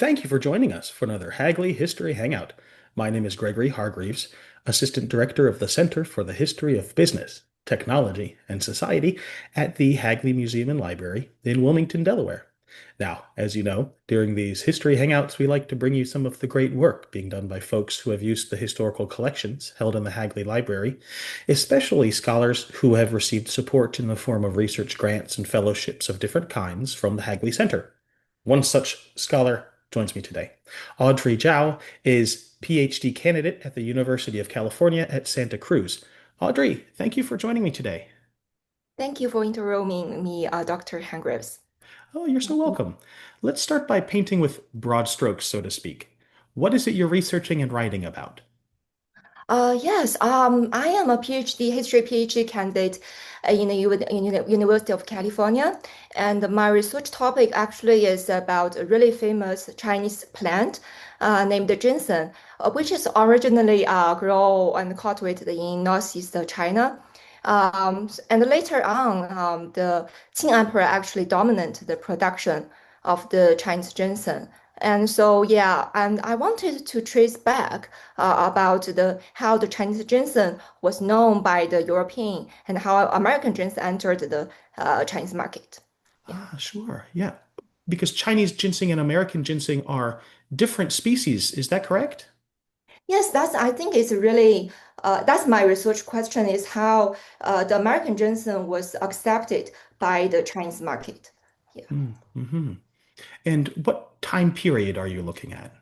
Thank you for joining us for another Hagley History Hangout. My name is Gregory Hargreaves, Assistant Director of the Center for the History of Business, Technology, and Society at the Hagley Museum and Library in Wilmington, Delaware. Now, as you know, during these history hangouts, we like to bring you some of the great work being done by folks who have used the historical collections held in the Hagley Library, especially scholars who have received support in the form of research grants and fellowships of different kinds from the Hagley Center. One such scholar joins me today. Audrey Zhao is PhD candidate at the University of California at Santa Cruz. Audrey, thank you for joining me today. Thank you for interviewing me, Dr. Hargreaves. Oh, you're so welcome. Let's start by painting with broad strokes, so to speak. What is it you're researching and writing about? Yes, I am a PhD candidate in the University of California, and my research topic actually is about a really famous Chinese plant named ginseng, which is originally grown and cultivated in northeast China. And later on, the Qing Emperor actually dominated the production of the Chinese ginseng. And so, yeah, and I wanted to trace back about the how the Chinese ginseng was known by the European and how American ginseng entered the Chinese market. Yeah. Ah, sure. Yeah. Because Chinese ginseng and American ginseng are different species. Is that correct? Yes, that's I think it's really that's my research question is how the American ginseng was accepted by the Chinese market. Yeah. Mm-hmm. And what time period are you looking at?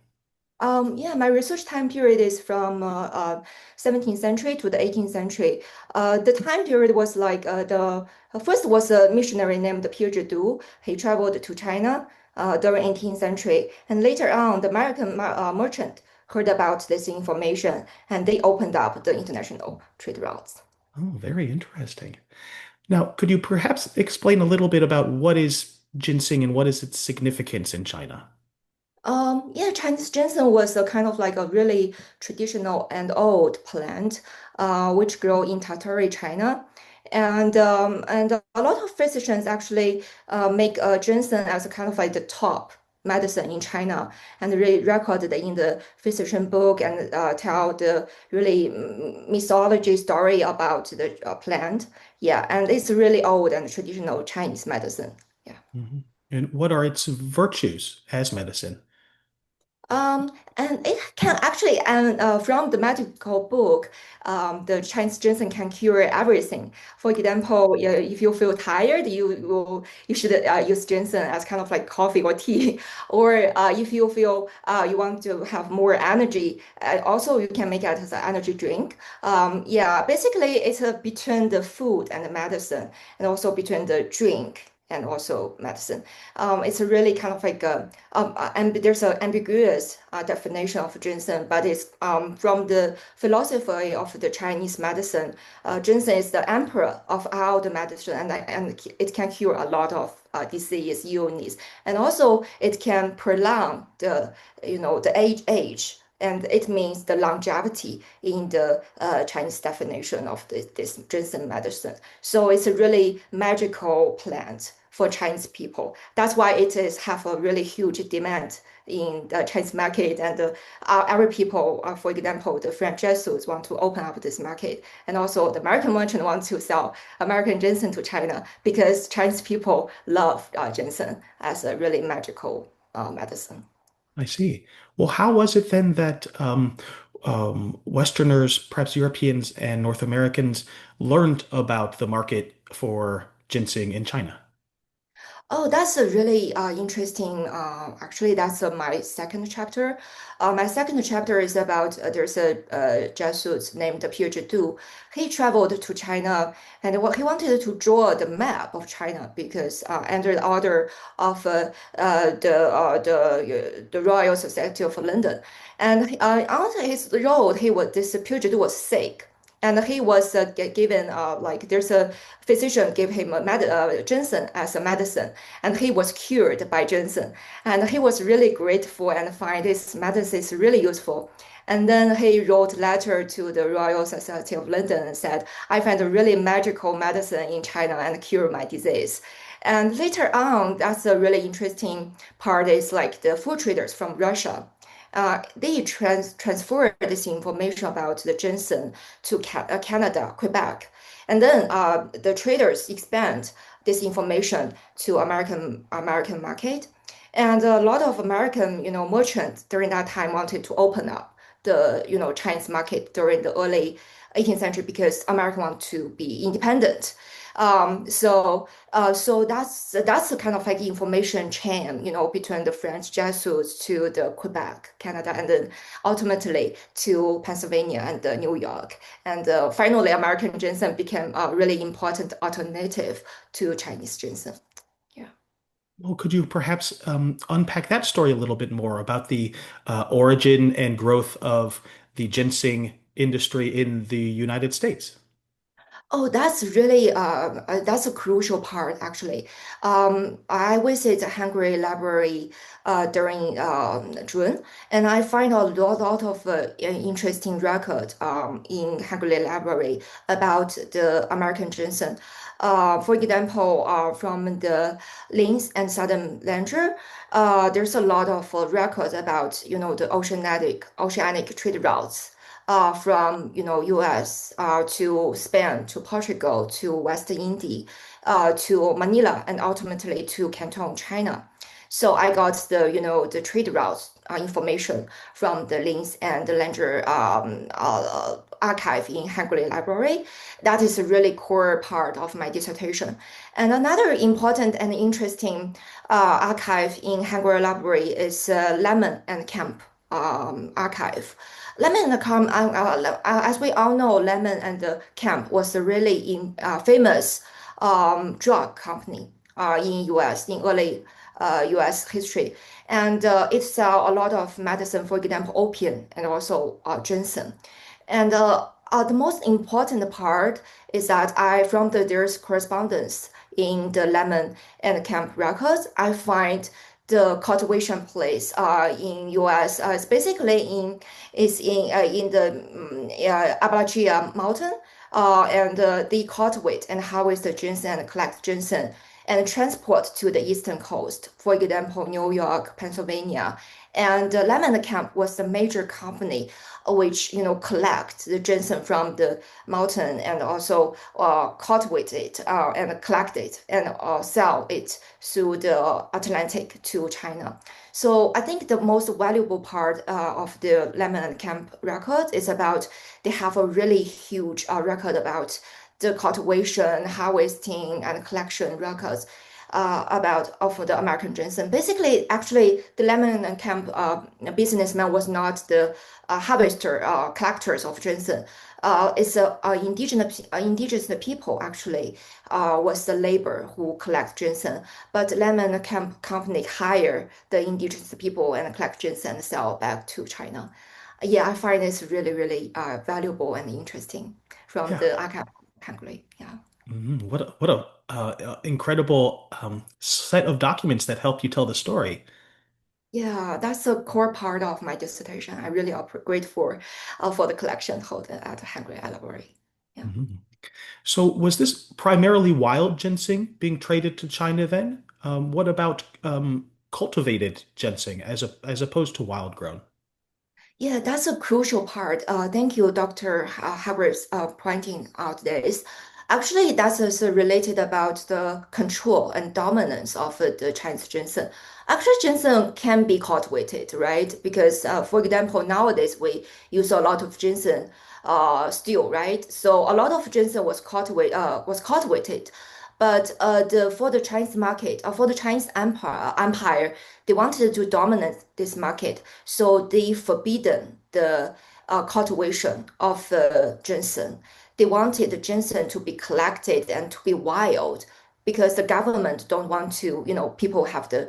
Yeah, my research time period is from 17th century to the 18th century. The time period was like the first was a missionary named Pierre Jadu. He traveled to China during 18th century, and later on, the American merchant heard about this information, and they opened up the international trade routes. Oh, very interesting. Now, could you perhaps explain a little bit about what is ginseng and what is its significance in China? Yeah, Chinese ginseng was a kind of like a really traditional and old plant, which grow in Tartary, China. And a lot of physicians actually make ginseng as a kind of like the top medicine in China and really recorded in the physician book and tell the really mythology story about the plant. Yeah, and it's really old and traditional Chinese medicine. Yeah. Mhm. And what are its virtues as medicine? And it can actually, and from the medical book, the Chinese ginseng can cure everything. For example, if you feel tired, you should use ginseng as kind of like coffee or tea. Or if you feel you want to have more energy, also you can make it as an energy drink. Yeah, basically it's between the food and the medicine, and also between the drink and also medicine. It's a really kind of like and there's an ambiguous definition of ginseng, but it's from the philosophy of the Chinese medicine. Ginseng is the emperor of all the medicine, and it can cure a lot of disease, illness, and also it can prolong the age. And it means the longevity in the Chinese definition of this ginseng medicine. So it's a really magical plant for Chinese people. That's why it is have a really huge demand in the Chinese market. And every people, for example, the French Jesuits want to open up this market, and also the American merchant want to sell American ginseng to China because Chinese people love ginseng as a really magical medicine. I see. Well, how was it then that Westerners, perhaps Europeans and North Americans, learned about the market for ginseng in China? Oh, that's a really interesting. Actually, that's my second chapter. My second chapter is about there's a Jesuit named Pierre Jadu. He traveled to China and what he wanted to draw the map of China because under the order of the Royal Society of London, and on his road, this Pierre Jadu was sick. And he was given like there's a physician gave him ginseng as a medicine, and he was cured by ginseng. And he was really grateful and find this medicine is really useful. And then he wrote letter to the Royal Society of London and said, I find a really magical medicine in China and cure my disease. And later on, that's a really interesting part is like the fur traders from Russia. They transferred this information about the ginseng to Canada, Quebec. And then the traders expand this information to American market. And a lot of American, merchants during that time wanted to open up the, Chinese market during the early 18th century because America want to be independent. So that's the kind of like information chain, between the French Jesuits to the Quebec, Canada, and then ultimately to Pennsylvania and New York. And finally, American ginseng became a really important alternative to Chinese ginseng. Yeah. Well, could you perhaps unpack that story a little bit more about the origin and growth of the ginseng industry in the United States? Oh, that's a crucial part actually. I visit the Hagley Library during June, and I find a lot of interesting record in Hagley Library about the American ginseng. For example, from the Links and Southern Ledger, there's a lot of records about the oceanic trade routes from U.S. To Spain to Portugal to West Indies to Manila and ultimately to Canton, China. So I got the trade routes information from the Links and the Ledger archive in Hagley Library. That is a really core part of my dissertation. And another important and interesting archive in Hagley Library is Lanman and Kemp archive. Lemon and Kemp, as we all know, Lemon and Kemp was a really famous drug company in U.S. in early U.S. history, and it sell a lot of medicine, for example, opium and also ginseng. And the most important part is that from there's correspondence in the Lemon and Kemp records, I find the cultivation place in U.S. It's basically in the Appalachia Mountain, and they cultivate and harvest the ginseng and collect ginseng and transport to the eastern coast, for example, New York, Pennsylvania. And Lanman Kemp was the major company which collect the ginseng from the mountain and also cultivate it and collect it and sell it through the Atlantic to China. So I think the most valuable part of the Lanman Kemp record is about they have a really huge record about the cultivation, harvesting, and collection records about of the American ginseng. Basically, actually, the Lanman and Kemp businessman was not the harvester, collectors of ginseng. It's indigenous people actually was the labor who collect ginseng. But Lanman and Kemp company hire the indigenous people and collect ginseng and sell back to China. Yeah, I find this really, really valuable and interesting from Yeah. the archive Hagley. Yeah. What a incredible set of documents that help you tell the story. Yeah, that's a core part of my dissertation. I really are grateful for the collection held at Hagley Library. Yeah. Mhm. So was this primarily wild ginseng being traded to China then? What about cultivated ginseng as opposed to wild grown? Yeah, that's a crucial part. Thank you, Dr. Harris, pointing out this. Actually, that's also related about the control and dominance of the Chinese ginseng. Actually, ginseng can be cultivated, right? Because, for example, nowadays we use a lot of ginseng still, right? So a lot of ginseng was cultivated. But for the Chinese market, for the Chinese empire, they wanted to dominate this market. So they forbidden the cultivation of ginseng. They wanted the ginseng to be collected and to be wild because the government don't want to, people have the,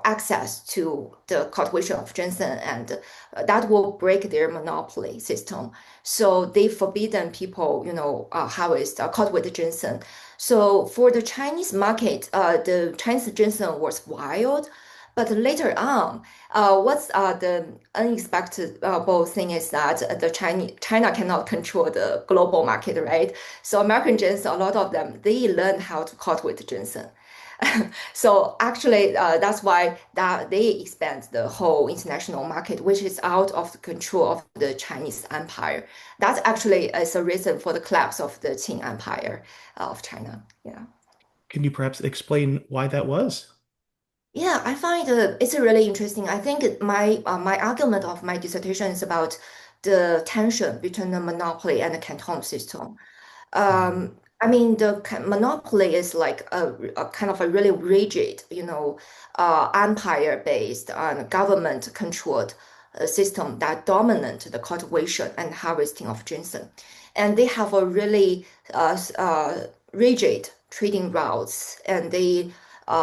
access to the cultivation of ginseng, and that will break their monopoly system. So they forbidden people, harvest, cultivate the ginseng. So for the Chinese market, the Chinese ginseng was wild, But later on, what's the unexpected thing is that China cannot control the global market, right? So American ginseng, a lot of them, they learn how to cultivate ginseng. So actually, that's why that they expand the whole international market, which is out of the control of the Chinese empire. That actually is a reason for the collapse of the Qing Empire of China. Yeah. Can you perhaps explain why that was? Yeah, I find it's really interesting. I think my argument of my dissertation is about the tension between the monopoly and the Canton system. Mm, I mean, the monopoly is like a kind of a really rigid, empire-based and government-controlled system that dominate the cultivation and harvesting of ginseng, and they have a really rigid trading routes, and they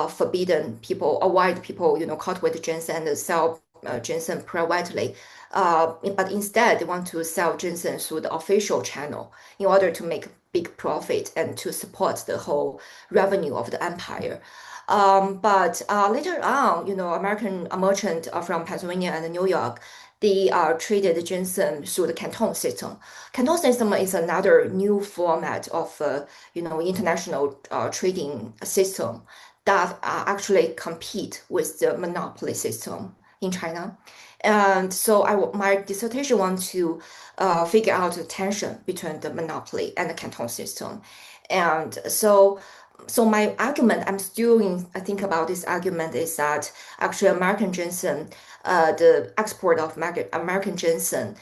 forbidden people, avoid people, cultivate ginseng and sell ginseng privately. But instead, they want to sell ginseng through the official channel in order to make big profit and to support the whole revenue of the empire. But later on, American merchant from Pennsylvania and New York, they traded ginseng through the Canton system. Canton system is another new format of, international trading system that actually compete with the monopoly system in China. And so my dissertation wants to figure out the tension between the monopoly and the Canton system. And so my argument, I'm still I think about this argument is that actually American ginseng, the export of American ginseng,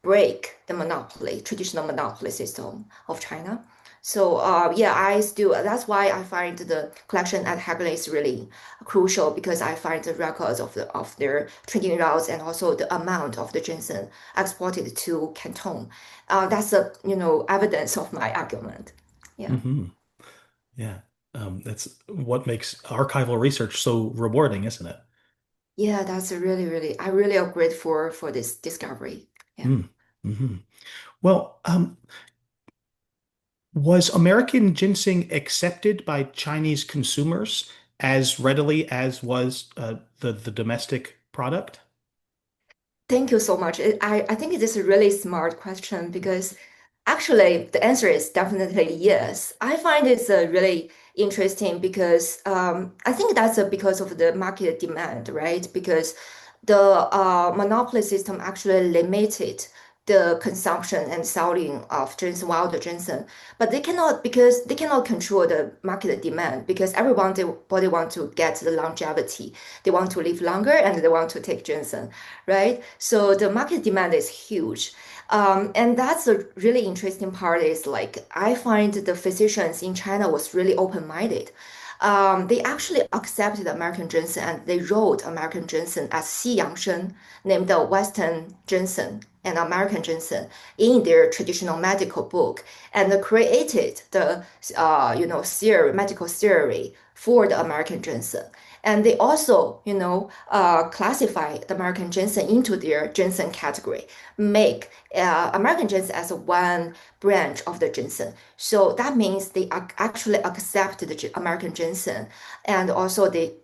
break the monopoly, traditional monopoly system of China. So yeah, that's why I find the collection at Hagley is really crucial because I find the records of their trading routes and also the amount of the ginseng exported to Canton. That's a evidence of my argument. Yeah. hmm Yeah. That's what makes archival research so rewarding, isn't it? Yeah, that's a really, really, I really am grateful for this discovery. Yeah. Mm. hmm Well, was American ginseng accepted by Chinese consumers as readily as was the domestic product? Thank you so much. I think it is a really smart question because actually the answer is definitely yes. I find it's really interesting because I think that's because of the market demand, right? Because the monopoly system actually limited the consumption and selling of ginseng, wild ginseng, but they cannot because they cannot control the market demand because everybody want to get the longevity. They want to live longer and they want to take ginseng, right? So the market demand is huge. And that's a really interesting part is like I find the physicians in China was really open-minded. They actually accepted American ginseng and they wrote American ginseng as Xiyangshen, named the Western ginseng and American ginseng in their traditional medical book, and created the medical theory for the American ginseng. And they also, classify the American ginseng into their ginseng category, make American ginseng as one branch of the ginseng. So that means they actually accept the American ginseng, and also they,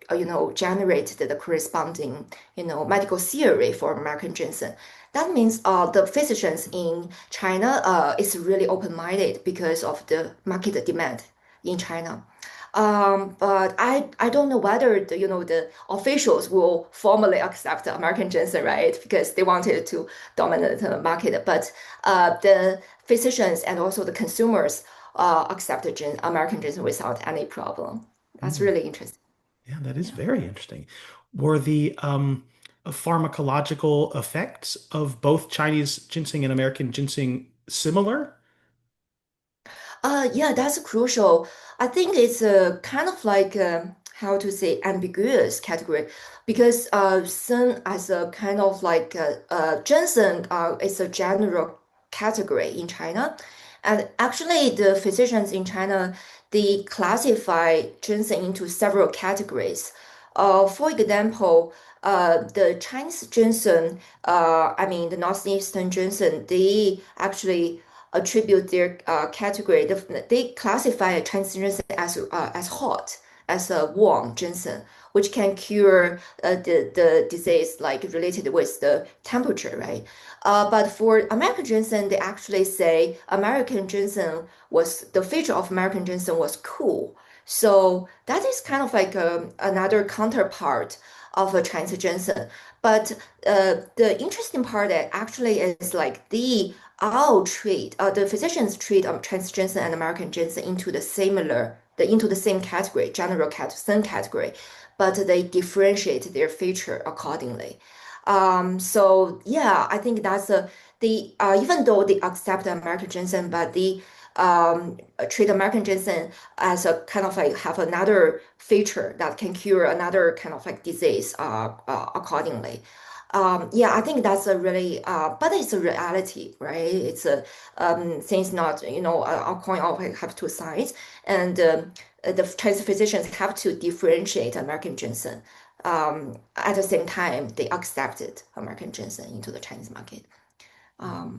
generated the corresponding, medical theory for American ginseng. That means the physicians in China is really open-minded because of the market demand in China. But I don't know whether the officials will formally accept American ginseng, right? Because they wanted to dominate the market. But the physicians and also the consumers accepted American ginseng without any problem. That's Mm. really interesting. Yeah, that is Yeah. very interesting. Were the pharmacological effects of both Chinese ginseng and American ginseng similar? Yeah, that's crucial. I think it's a kind of like how to say ambiguous category because sun as a kind of like ginseng is a general category in China, and actually the physicians in China they classify ginseng into several categories. For example, the Chinese ginseng, I mean the northeastern ginseng, they actually attribute their category. They classify transgender as hot. as a warm ginseng, which can cure the disease like related with the temperature, right? But for American ginseng, they actually say American ginseng was the feature of American ginseng was cool. So that is kind of like another counterpart of a Chinese ginseng. But the interesting part that actually is like the physicians treat Chinese ginseng and American ginseng into the same category, same category, but they differentiate their feature accordingly. So yeah, I think that's the even though they accept American ginseng, but they treat American ginseng as a kind of like have another feature that can cure another kind of like disease accordingly. Yeah, I think that's a really, but it's a reality, right? It's a things not, our coin all have two sides, and the Chinese physicians have to differentiate American ginseng. At the same time, they accepted American ginseng into the Chinese market.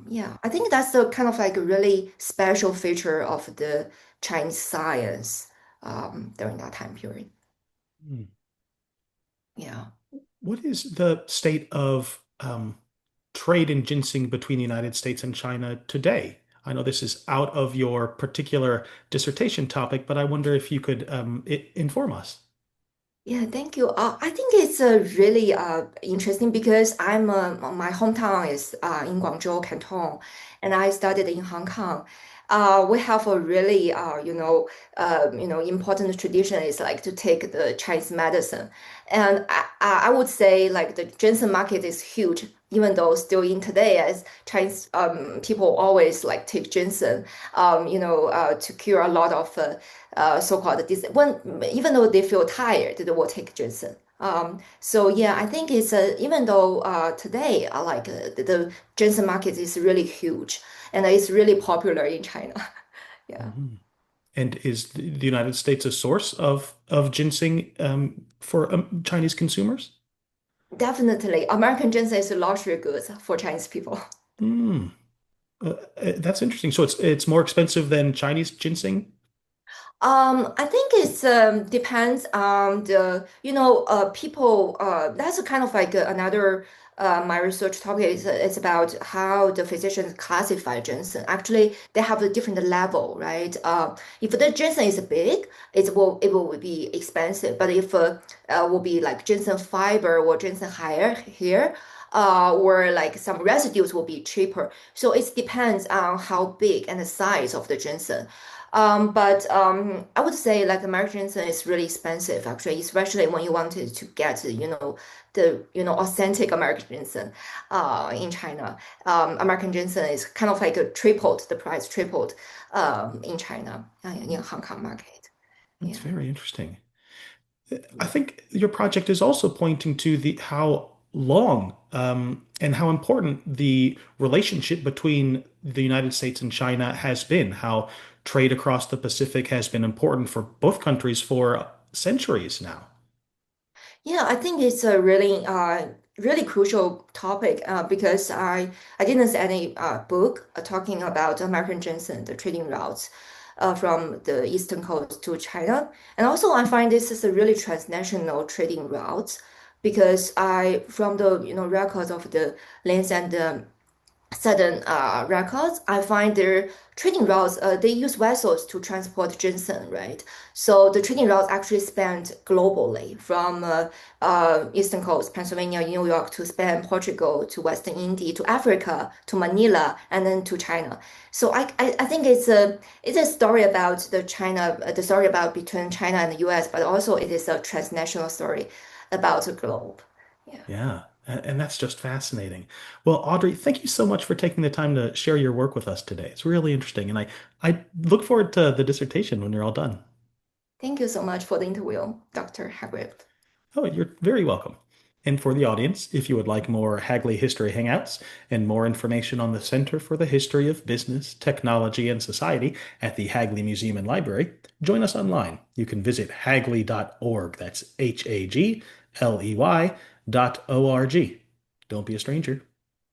Yeah, I think that's a kind of like a really special feature of the Chinese science during that time period. Hmm. Yeah. What is the state of trade in ginseng between the United States and China today? I know this is out of your particular dissertation topic, but I wonder if you could inform us. Yeah, thank you. I think it's really interesting because my hometown is in Guangzhou, Canton, and I studied in Hong Kong. We have a really important tradition is like to take the Chinese medicine, and I would say like the ginseng market is huge, even though still in today as Chinese people always like take ginseng, to cure a lot of so-called when even though they feel tired, they will take ginseng. So yeah, I think it's even though today the ginseng market is really huge and it's really popular in China. Yeah, Mhm. And is the United States a source of ginseng for Chinese consumers? definitely. American ginseng is a luxury goods for Chinese people. Hmm. That's interesting. So it's more expensive than Chinese ginseng? I think it's depends on the people. That's kind of like another my research topic is about how the physicians classify ginseng. Actually, they have a different level, right? If the ginseng is big, it will be expensive. But if will be like ginseng fiber or ginseng hair here. Or like some residues will be cheaper. So it depends on how big and the size of the ginseng. But I would say like American ginseng is really expensive actually, especially when you wanted to get the authentic American ginseng in China. American ginseng is kind of like a tripled the price tripled in China in Hong Kong market. That's Yeah. very interesting. I think your project is also pointing to the how long and how important the relationship between the United States and China has been, how trade across the Pacific has been important for both countries for centuries now. Yeah, I think it's a really really crucial topic because I didn't see any book talking about American ginseng, the trading routes from the eastern coast to China. And also I find this is a really transnational trading route because I from the records of the lands and certain records, I find their trading routes, they use vessels to transport ginseng, right? So the trading routes actually spanned globally from eastern coast, Pennsylvania, New York to Spain, Portugal to Western India to Africa to Manila and then to China. So I think it's a story about the story about between China and the US, but also it is a transnational story about the globe. Yeah. Yeah, and that's just fascinating. Well, Audrey, thank you so much for taking the time to share your work with us today. It's really interesting, and I look forward to the dissertation when you're all done. Thank you so much for the interview, Dr. Hagrid. Oh, you're very welcome. And for the audience, if you would like more Hagley History Hangouts and more information on the Center for the History of Business, Technology, and Society at the Hagley Museum and Library, join us online. You can visit hagley.org. That's Hagley.org. Don't be a stranger.